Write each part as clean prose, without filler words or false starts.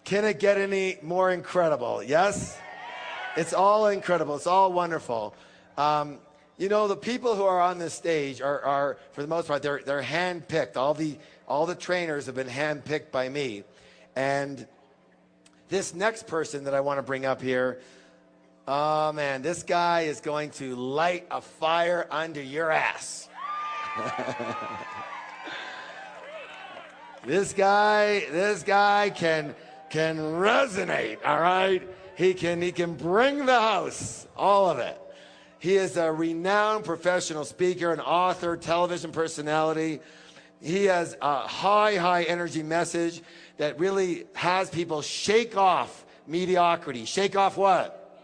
Can it get any more incredible? Yes? It's all incredible. It's all wonderful. You know, the people who are on this stage are for the most part, they're hand-picked. All the trainers have been hand-picked by me. And this next person that I want to bring up here, oh man, this guy is going to light a fire under your ass. This guy can resonate, all right? He can bring the house, all of it. He is a renowned professional speaker, an author, television personality. He has a high energy message that really has people shake off mediocrity. Shake off what?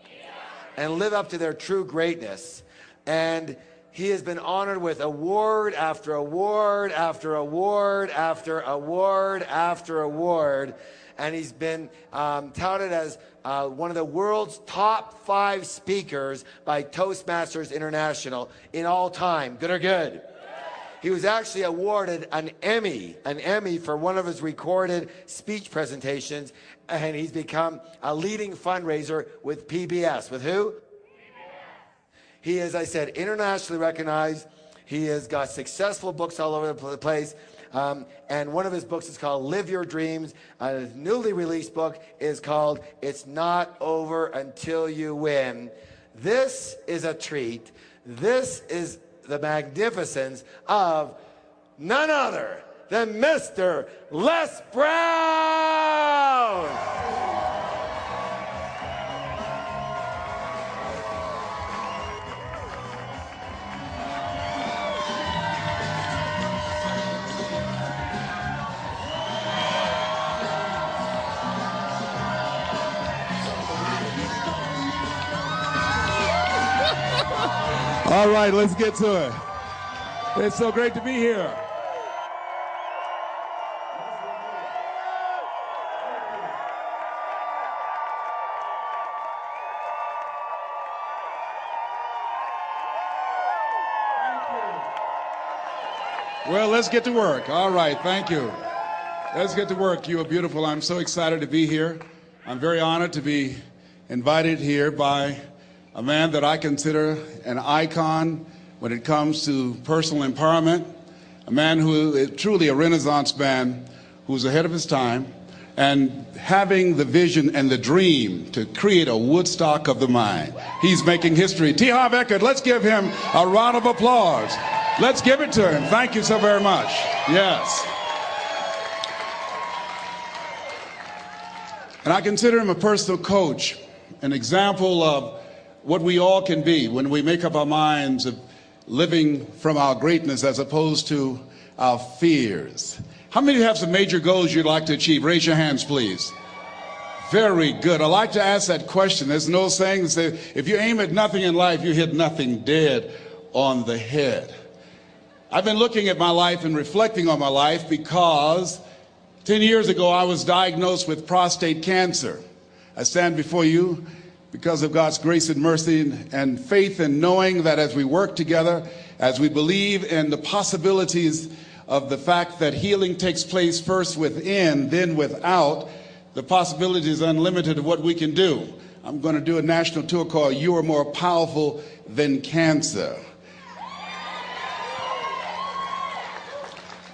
And live up to their true greatness. And he has been honored with award after award after award after award after award. And he's been touted as one of the world's top 5 speakers by Toastmasters International in all time. Good or good? He was actually awarded an Emmy for one of his recorded speech presentations, and he's become a leading fundraiser with PBS. With who? PBS. He is, I said, internationally recognized. He has got successful books all over the place. And one of his books is called Live Your Dreams. His newly released book is called It's Not Over Until You Win. This is a treat. This is the magnificence of none other than Mr. Les Brown. All right, let's get to it. It's so great to be here. Well, let's get to work. All right, thank you. Let's get to work. You are beautiful. I'm so excited to be here. I'm very honored to be invited here by a man that I consider an icon when it comes to personal empowerment, a man who is truly a Renaissance man who's ahead of his time and having the vision and the dream to create a Woodstock of the mind. He's making history. T. Harv Eckert, let's give him a round of applause. Let's give it to him. Thank you so very much. Yes. And I consider him a personal coach, an example of what we all can be when we make up our minds of living from our greatness as opposed to our fears. How many of you have some major goals you'd like to achieve? Raise your hands, please. Very good. I like to ask that question. There's no saying that if you aim at nothing in life, you hit nothing dead on the head. I've been looking at my life and reflecting on my life because 10 years ago I was diagnosed with prostate cancer. I stand before you because of God's grace and mercy and faith, and knowing that as we work together, as we believe in the possibilities of the fact that healing takes place first within, then without, the possibility is unlimited of what we can do. I'm going to do a national tour called You Are More Powerful Than Cancer.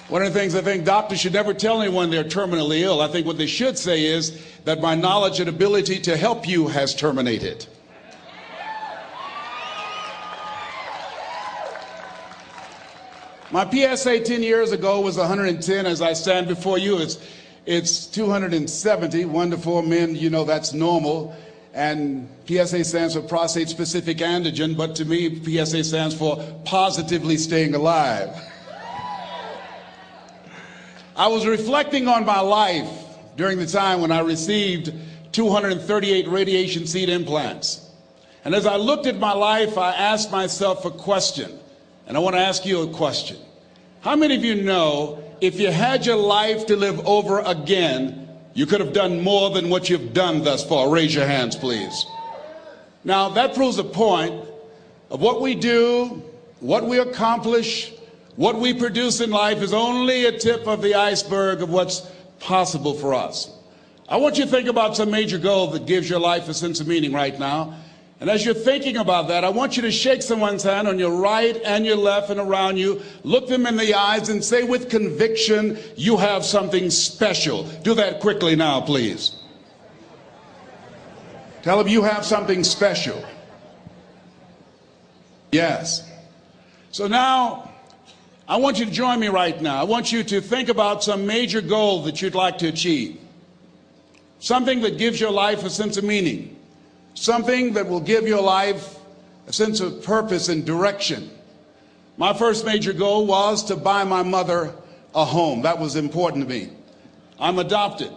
One of the things I think doctors should never tell anyone they're terminally ill. I think what they should say is that my knowledge and ability to help you has terminated. My PSA 10 years ago was 110. As I stand before you, it's 270. 1 to 4 men, you know, that's normal. And PSA stands for prostate specific antigen, but to me, PSA stands for positively staying alive. I was reflecting on my life during the time when I received 238 radiation seed implants. And as I looked at my life, I asked myself a question. And I want to ask you a question. How many of you know if you had your life to live over again, you could have done more than what you've done thus far? Raise your hands, please. Now, that proves a point of what we do, what we accomplish, what we produce in life is only a tip of the iceberg of what's possible for us. I want you to think about some major goal that gives your life a sense of meaning right now. And as you're thinking about that, I want you to shake someone's hand on your right and your left and around you. Look them in the eyes and say with conviction, you have something special. Do that quickly now, please. Tell them you have something special. Yes. So now, I want you to join me right now. I want you to think about some major goal that you'd like to achieve. Something that gives your life a sense of meaning. Something that will give your life a sense of purpose and direction. My first major goal was to buy my mother a home. That was important to me. I'm adopted.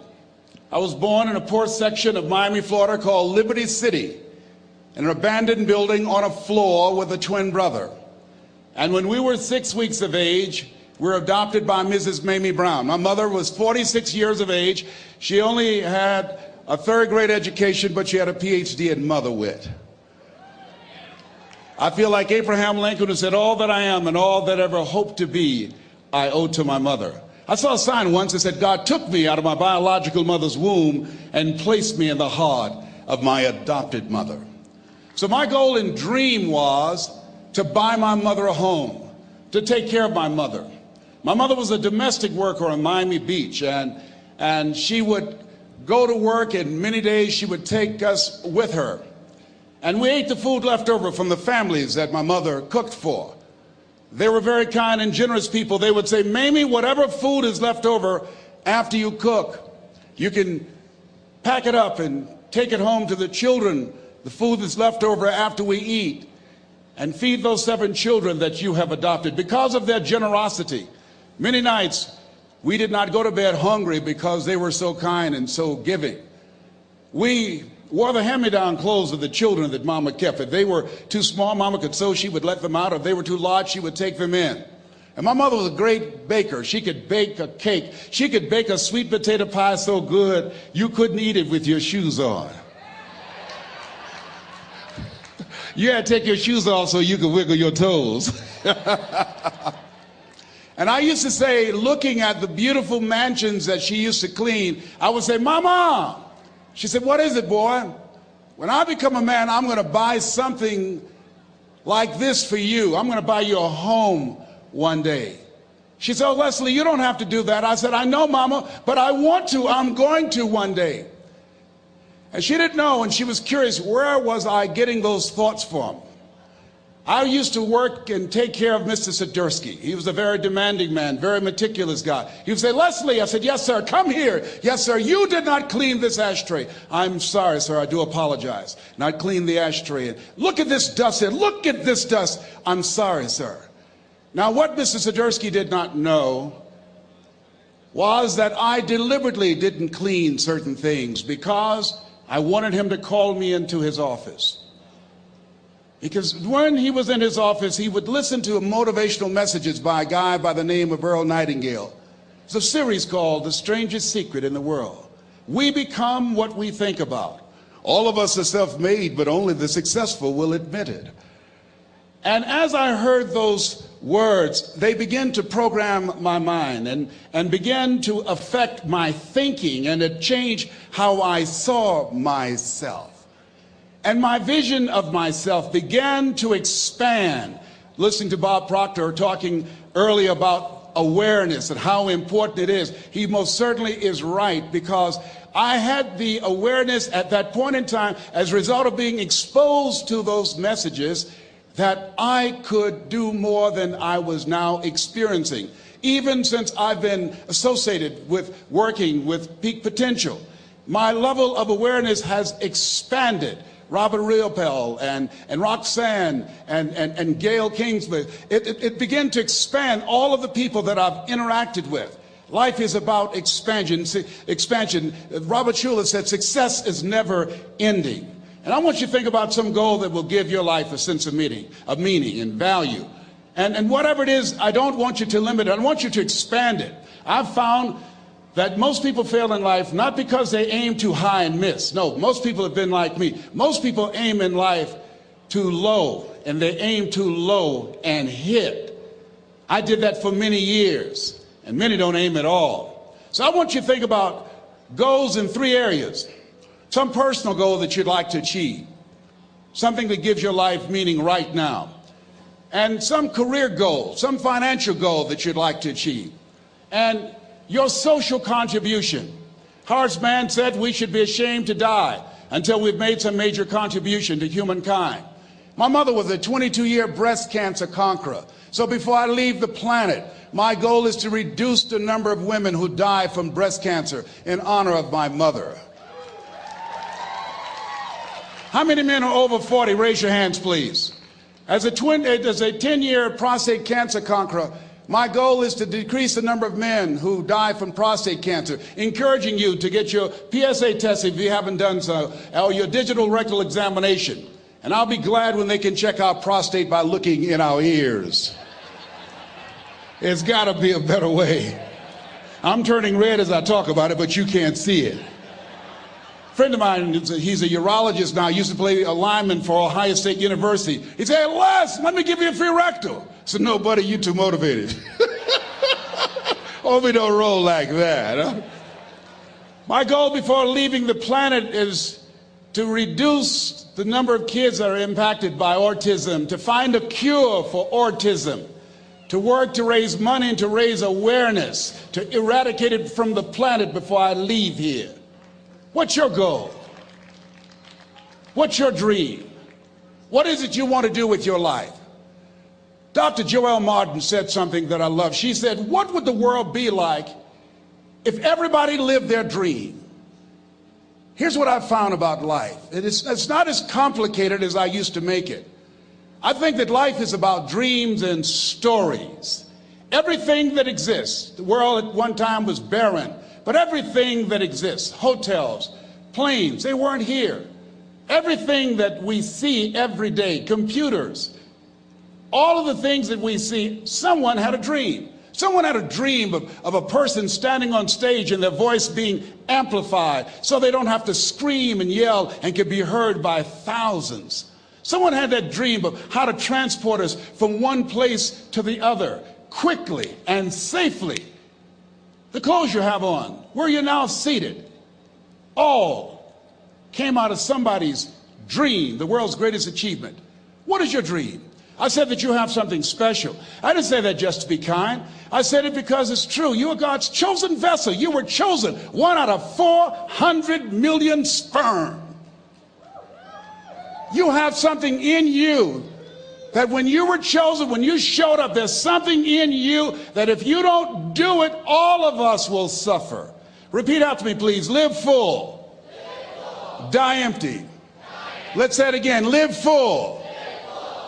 I was born in a poor section of Miami, Florida called Liberty City, in an abandoned building on a floor with a twin brother. And when we were 6 weeks of age, we were adopted by Mrs. Mamie Brown. My mother was 46 years of age. She only had a third grade education, but she had a PhD in mother wit. I feel like Abraham Lincoln, who said, all that I am and all that ever hope to be, I owe to my mother. I saw a sign once that said, God took me out of my biological mother's womb and placed me in the heart of my adopted mother. So my goal and dream was to buy my mother a home, to take care of my mother. My mother was a domestic worker on Miami Beach, and she would go to work, and many days she would take us with her. And we ate the food left over from the families that my mother cooked for. They were very kind and generous people. They would say, Mamie, whatever food is left over after you cook, you can pack it up and take it home to the children, the food that's left over after we eat, and feed those 7 children that you have adopted. Because of their generosity, many nights we did not go to bed hungry because they were so kind and so giving. We wore the hand-me-down clothes of the children that Mama kept. If they were too small, Mama could sew, she would let them out. If they were too large, she would take them in. And my mother was a great baker. She could bake a cake. She could bake a sweet potato pie so good you couldn't eat it with your shoes on. You had to take your shoes off so you could wiggle your toes. And I used to say, looking at the beautiful mansions that she used to clean, I would say, Mama. She said, what is it, boy? When I become a man, I'm going to buy something like this for you. I'm going to buy you a home one day. She said, oh, Leslie, you don't have to do that. I said, I know, Mama, but I want to. I'm going to one day. And she didn't know, and she was curious, where was I getting those thoughts from? I used to work and take care of Mr. Sidursky. He was a very demanding man, very meticulous guy. He would say, Leslie, I said, yes, sir, come here. Yes, sir, you did not clean this ashtray. I'm sorry, sir, I do apologize. And I'd clean the ashtray. And look at this dust here. Look at this dust. I'm sorry, sir. Now, what Mr. Sidursky did not know was that I deliberately didn't clean certain things because I wanted him to call me into his office. Because when he was in his office, he would listen to motivational messages by a guy by the name of Earl Nightingale. It's a series called The Strangest Secret in the World. We become what we think about. All of us are self-made, but only the successful will admit it. And as I heard those words, they began to program my mind and began to affect my thinking, and it changed how I saw myself. And my vision of myself began to expand. Listening to Bob Proctor talking earlier about awareness and how important it is, he most certainly is right, because I had the awareness at that point in time, as a result of being exposed to those messages, that I could do more than I was now experiencing. Even since I've been associated with working with Peak Potential, my level of awareness has expanded. Robert Riopel and Roxanne and Gail Kingsley, it began to expand all of the people that I've interacted with. Life is about expansion. Robert Schuller said success is never ending. And I want you to think about some goal that will give your life a sense of meaning and value. And whatever it is, I don't want you to limit it. I want you to expand it. I've found that most people fail in life not because they aim too high and miss. No, most people have been like me. Most people aim in life too low, and they aim too low and hit. I did that for many years, and many don't aim at all. So I want you to think about goals in 3 areas. Some personal goal that you'd like to achieve, something that gives your life meaning right now, and some career goal, some financial goal that you'd like to achieve, and your social contribution. Horace Mann said we should be ashamed to die until we've made some major contribution to humankind. My mother was a 22-year breast cancer conqueror. So before I leave the planet, my goal is to reduce the number of women who die from breast cancer in honor of my mother. How many men are over 40? Raise your hands, please. As a 10-year prostate cancer conqueror, my goal is to decrease the number of men who die from prostate cancer, encouraging you to get your PSA test if you haven't done so, or your digital rectal examination. And I'll be glad when they can check our prostate by looking in our ears. It's got to be a better way. I'm turning red as I talk about it, but you can't see it. A friend of mine, he's a urologist now, used to play a lineman for Ohio State University. He said, "Hey, Les, let me give you a free rectal." I said, "No, buddy, you too motivated." Hope we don't roll like that. Huh? My goal before leaving the planet is to reduce the number of kids that are impacted by autism, to find a cure for autism, to work to raise money and to raise awareness, to eradicate it from the planet before I leave here. What's your goal? What's your dream? What is it you want to do with your life? Dr. Joelle Martin said something that I love. She said, "What would the world be like if everybody lived their dream?" Here's what I've found about life. It's not as complicated as I used to make it. I think that life is about dreams and stories. Everything that exists, the world at one time was barren, but everything that exists, hotels, planes, they weren't here. Everything that we see every day, computers, all of the things that we see, someone had a dream. Someone had a dream of a person standing on stage and their voice being amplified so they don't have to scream and yell and can be heard by thousands. Someone had that dream of how to transport us from one place to the other quickly and safely. The clothes you have on, where you're now seated, all came out of somebody's dream, the world's greatest achievement. What is your dream? I said that you have something special. I didn't say that just to be kind. I said it because it's true. You are God's chosen vessel. You were chosen, 1 out of 400 million sperm. You have something in you that when you were chosen, when you showed up, there's something in you that if you don't do it, all of us will suffer. Repeat after me, please. Live full. Die empty. Let's say it again. Live full.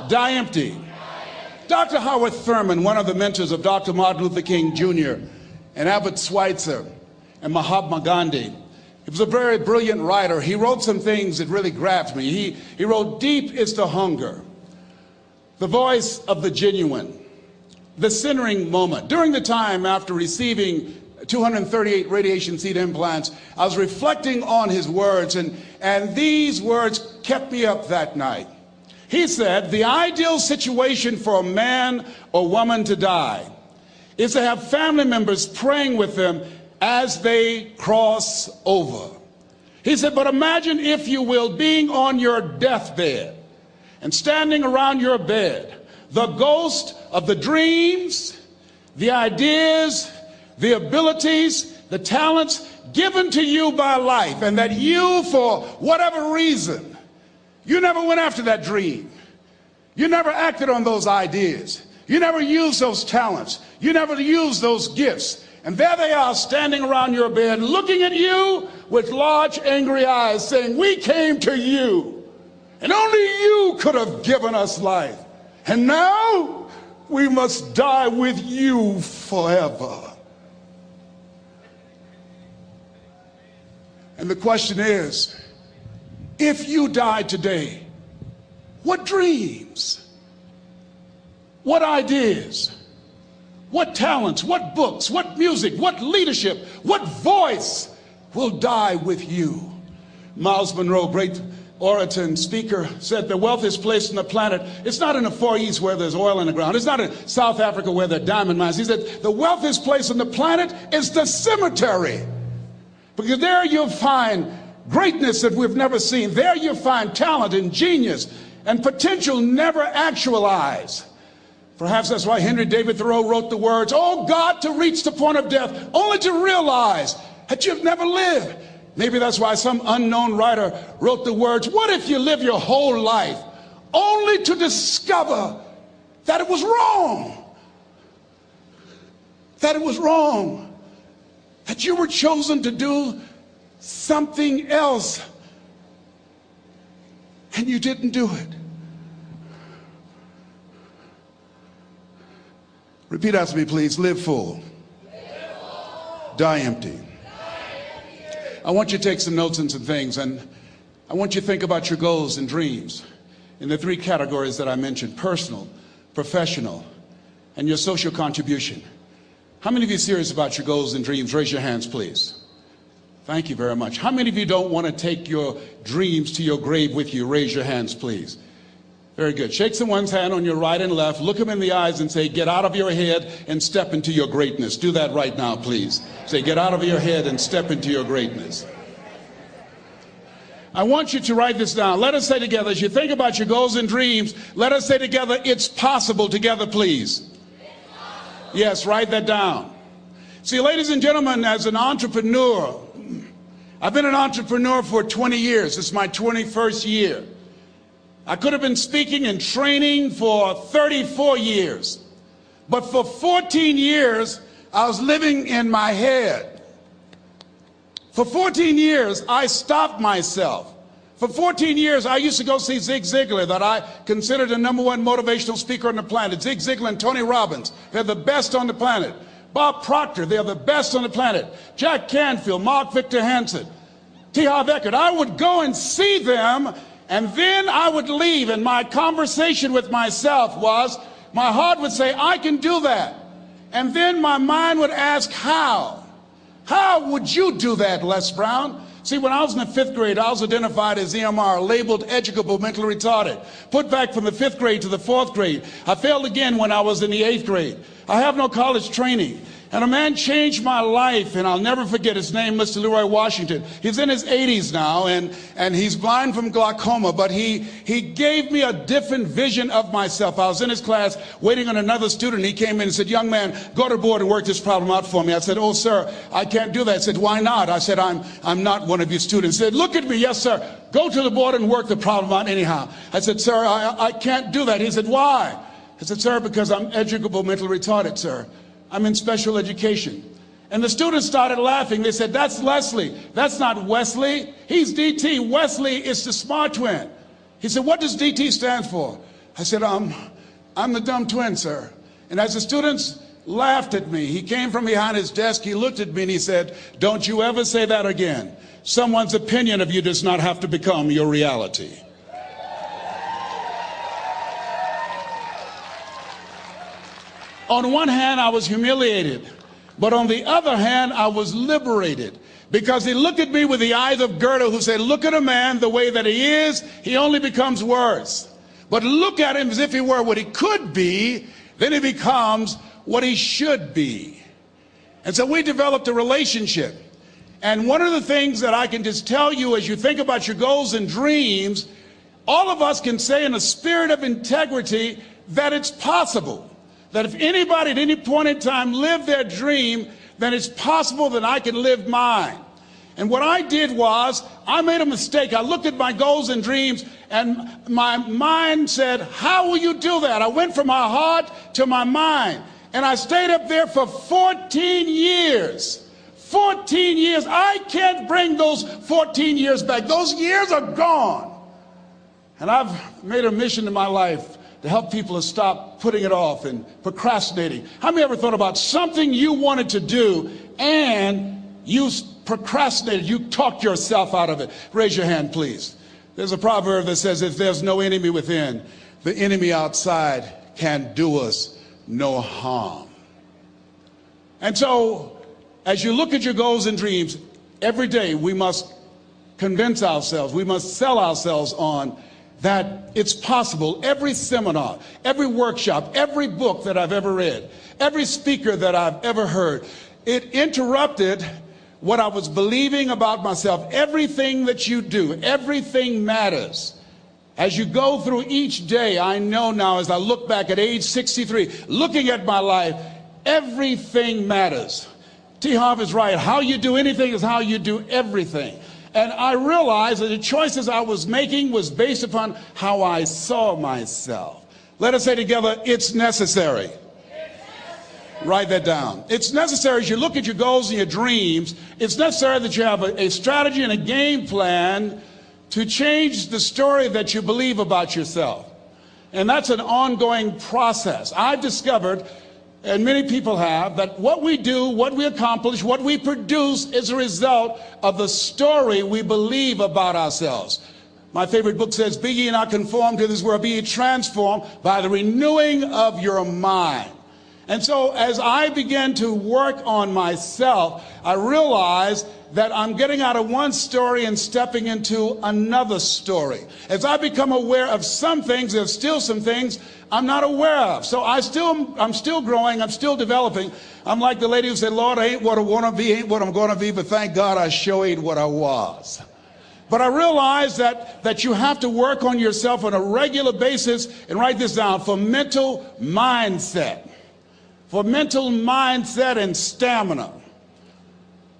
Die empty. Dr. Howard Thurman, one of the mentors of Dr. Martin Luther King Jr. and Albert Schweitzer and Mahatma Gandhi, he was a very brilliant writer. He wrote some things that really grabbed me. He wrote, "Deep is the hunger, the voice of the genuine, the centering moment." During the time after receiving 238 radiation seed implants, I was reflecting on his words, and these words kept me up that night. He said, "The ideal situation for a man or woman to die is to have family members praying with them as they cross over." He said, "But imagine, if you will, being on your deathbed and standing around your bed, the ghost of the dreams, the ideas, the abilities, the talents given to you by life, and that you, for whatever reason, you never went after that dream. You never acted on those ideas. You never used those talents. You never used those gifts. And there they are standing around your bed looking at you with large angry eyes saying, 'We came to you and only you could have given us life. And now we must die with you forever.'" And the question is, if you died today, what dreams, what ideas, what talents, what books, what music, what leadership, what voice will die with you? Miles Monroe, great orator and speaker, said the wealthiest place on the planet, it's not in the Far East where there's oil in the ground. It's not in South Africa where there are diamond mines. He said the wealthiest place on the planet is the cemetery. Because there you'll find greatness that we've never seen. There you'll find talent and genius and potential never actualized. Perhaps that's why Henry David Thoreau wrote the words, "Oh God, to reach the point of death, only to realize that you've never lived." Maybe that's why some unknown writer wrote the words, "What if you live your whole life only to discover that it was wrong? That it was wrong. That you were chosen to do something else and you didn't do it." Repeat after me, please. Live full. Die empty. I want you to take some notes and some things, and I want you to think about your goals and dreams in the three categories that I mentioned: personal, professional, and your social contribution. How many of you are serious about your goals and dreams? Raise your hands, please. Thank you very much. How many of you don't want to take your dreams to your grave with you? Raise your hands, please. Very good. Shake someone's hand on your right and left. Look them in the eyes and say, "Get out of your head and step into your greatness." Do that right now, please. Say, "Get out of your head and step into your greatness." I want you to write this down. Let us say together, as you think about your goals and dreams, let us say together, "It's possible," together, please. Yes, write that down. See, ladies and gentlemen, as an entrepreneur, I've been an entrepreneur for 20 years. It's my 21st year. I could have been speaking and training for 34 years. But for 14 years, I was living in my head. For 14 years, I stopped myself. For 14 years, I used to go see Zig Ziglar, that I considered the #1 motivational speaker on the planet. Zig Ziglar and Tony Robbins, they're the best on the planet. Bob Proctor, they're the best on the planet. Jack Canfield, Mark Victor Hansen, T. Harv Eckert. I would go and see them, and then I would leave, and my conversation with myself was, my heart would say, "I can do that." And then my mind would ask, how? How would you do that, Les Brown? See, when I was in the 5th grade, I was identified as EMR, labeled educable, mentally retarded. Put back from the 5th grade to the 4th grade. I failed again when I was in the 8th grade. I have no college training. And a man changed my life, and I'll never forget his name, Mr. Leroy Washington. He's in his 80s now, and he's blind from glaucoma, but he gave me a different vision of myself. I was in his class waiting on another student. He came in and said, "Young man, go to the board and work this problem out for me." I said, "Oh, sir, I can't do that." He said, "Why not?" I said, I'm not one of your students." He said, "Look at me." "Yes, sir. Go to the board and work the problem out anyhow." I said, "Sir, I can't do that." He said, "Why?" I said, "Sir, because I'm educable, mentally retarded, sir. I'm in special education." And the students started laughing. They said, "That's Leslie. That's not Wesley. He's DT. Wesley is the smart twin." He said, "What does DT stand for?" I said, I'm the dumb twin, sir." And as the students laughed at me, he came from behind his desk, he looked at me and he said, "Don't you ever say that again. Someone's opinion of you does not have to become your reality." On one hand, I was humiliated, but on the other hand, I was liberated, because he looked at me with the eyes of Goethe, who said, "Look at a man the way that he is, he only becomes worse. But look at him as if he were what he could be, then he becomes what he should be." And so we developed a relationship. And one of the things that I can just tell you as you think about your goals and dreams, all of us can say in a spirit of integrity that it's possible. That if anybody at any point in time lived their dream, then it's possible that I can live mine. And what I did was, I made a mistake. I looked at my goals and dreams, and my mind said, "How will you do that?" I went from my heart to my mind, and I stayed up there for 14 years. 14 years. I can't bring those 14 years back. Those years are gone. And I've made a mission in my life to help people to stop putting it off and procrastinating. How many ever thought about something you wanted to do and you procrastinated, you talked yourself out of it? Raise your hand, please. There's a proverb that says, if there's no enemy within, the enemy outside can do us no harm. And so, as you look at your goals and dreams, every day we must convince ourselves, we must sell ourselves on that it's possible. Every seminar, every workshop, every book that I've ever read, every speaker that I've ever heard, it interrupted what I was believing about myself. Everything that you do, everything matters. As you go through each day, I know now as I look back at age 63, looking at my life, everything matters. T. Harv is right. How you do anything is how you do everything. And I realized that the choices I was making was based upon how I saw myself. Let us say together, it's necessary. Write that down. It's necessary as you look at your goals and your dreams, it's necessary that you have a strategy and a game plan to change the story that you believe about yourself. And that's an ongoing process. I've discovered, and many people have, that what we do, what we accomplish, what we produce is a result of the story we believe about ourselves. My favorite book says, "Be ye not conformed to this world, be ye transformed by the renewing of your mind." And so as I began to work on myself, I realized that I'm getting out of one story and stepping into another story. As I become aware of some things, there's still some things I'm not aware of. So I'm still growing, I'm still developing. I'm like the lady who said, "Lord, I ain't what I want to be, ain't what I'm going to be, but thank God I sure ain't what I was." But I realize that you have to work on yourself on a regular basis, and write this down, for mental mindset. For mental mindset and stamina.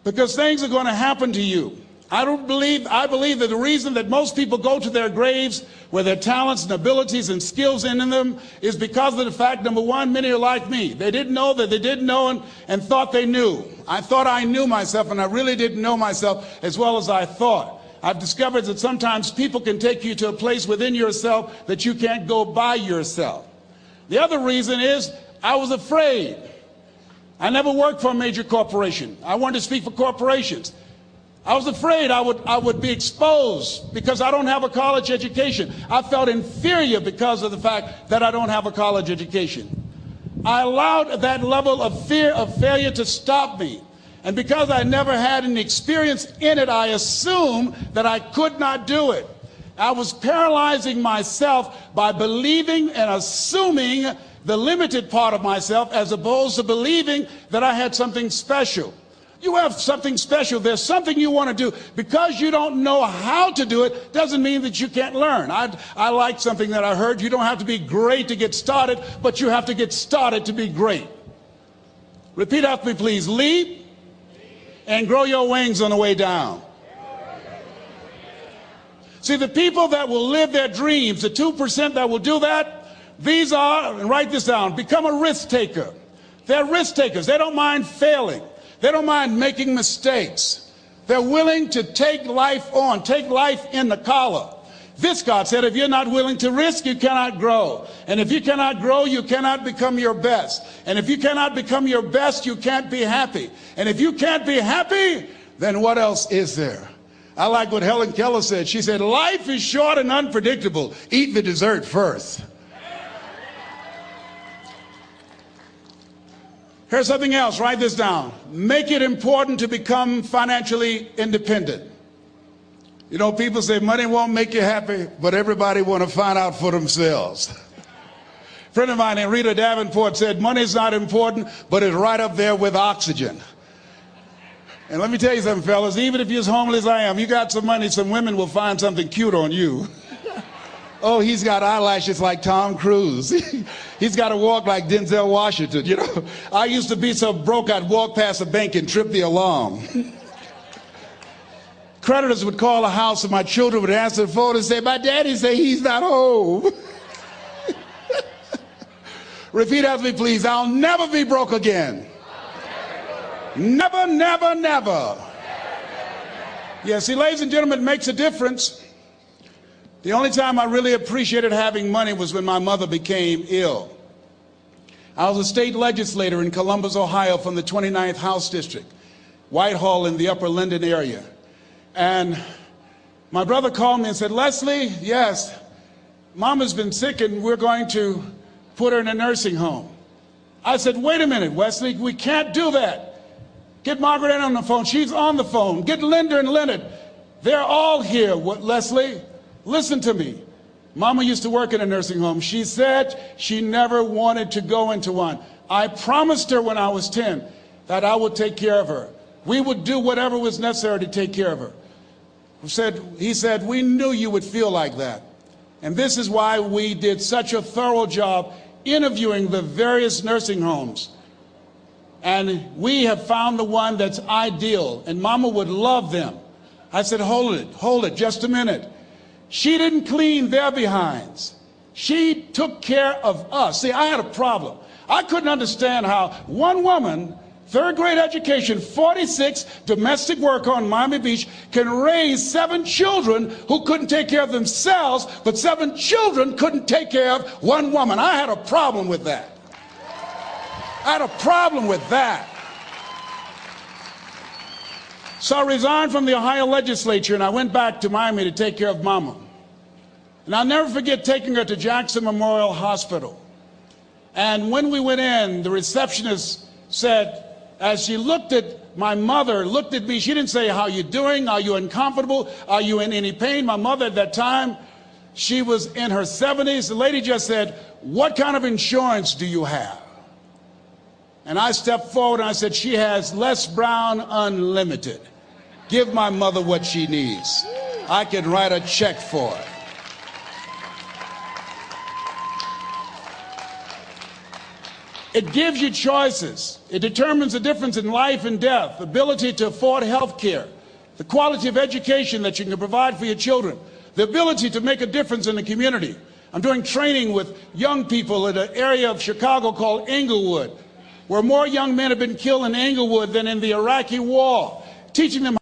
Because things are going to happen to you. I believe that the reason that most people go to their graves with their talents and abilities and skills in them is because of the fact, number one, many are like me. They didn't know that they didn't know and thought they knew. I thought I knew myself, and I really didn't know myself as well as I thought. I've discovered that sometimes people can take you to a place within yourself that you can't go by yourself. The other reason is I was afraid. I never worked for a major corporation. I wanted to speak for corporations. I was afraid I would be exposed because I don't have a college education. I felt inferior because of the fact that I don't have a college education. I allowed that level of fear of failure to stop me. And because I never had any experience in it, I assumed that I could not do it. I was paralyzing myself by believing and assuming the limited part of myself as opposed to believing that I had something special. You have something special. There's something you want to do. Because you don't know how to do it doesn't mean that you can't learn. I like something that I heard. You don't have to be great to get started, but you have to get started to be great. Repeat after me, please. Leap and grow your wings on the way down. See, the people that will live their dreams, the 2% that will do that, these are, and write this down, become a risk taker. They're risk takers. They don't mind failing. They don't mind making mistakes. They're willing to take life on, take life in the collar. This, God said, if you're not willing to risk, you cannot grow. And if you cannot grow, you cannot become your best. And if you cannot become your best, you can't be happy. And if you can't be happy, then what else is there? I like what Helen Keller said. She said, life is short and unpredictable. Eat the dessert first. Here's something else. Write this down. Make it important to become financially independent. You know, people say money won't make you happy, but everybody want to find out for themselves. A friend of mine named Rita Davenport said, money's not important, but it's right up there with oxygen. And let me tell you something, fellas, even if you're as homeless as I am, you got some money, some women will find something cute on you. Oh, he's got eyelashes like Tom Cruise. He's got to walk like Denzel Washington, you know. I used to be so broke I'd walk past a bank and trip the alarm. Creditors would call the house and my children would answer the phone and say, my daddy say he's not home. Repeat after me, please. I'll never be broke again. Never, never, never. Yeah, see, ladies and gentlemen, it makes a difference. The only time I really appreciated having money was when my mother became ill. I was a state legislator in Columbus, Ohio from the 29th House District, Whitehall in the Upper Linden area. And my brother called me and said, Leslie, yes, Mama's been sick and we're going to put her in a nursing home. I said, wait a minute, Wesley, we can't do that. Get Margaret Ann on the phone. She's on the phone. Get Linda and Leonard. They're all here, Leslie. Listen to me. Mama used to work in a nursing home. She said she never wanted to go into one. I promised her when I was 10 that I would take care of her. We would do whatever was necessary to take care of her. He said, we knew you would feel like that. And this is why we did such a thorough job interviewing the various nursing homes. And we have found the one that's ideal, and Mama would love them. I said, hold it, just a minute. She didn't clean their behinds. She took care of us. See, I had a problem. I couldn't understand how one woman, third grade education, 46, domestic worker on Miami Beach, can raise 7 children who couldn't take care of themselves, but 7 children couldn't take care of one woman. I had a problem with that. I had a problem with that. So I resigned from the Ohio legislature and I went back to Miami to take care of Mama. And I'll never forget taking her to Jackson Memorial Hospital. And when we went in, the receptionist said, as she looked at my mother, looked at me, she didn't say, how you doing? Are you uncomfortable? Are you in any pain? My mother at that time, she was in her 70s. The lady just said, what kind of insurance do you have? And I stepped forward and I said, she has Les Brown Unlimited. Give my mother what she needs. I can write a check for her. It gives you choices. It determines the difference in life and death, ability to afford health care, the quality of education that you can provide for your children, the ability to make a difference in the community. I'm doing training with young people in an area of Chicago called Englewood, where more young men have been killed in Englewood than in the Iraqi war, teaching them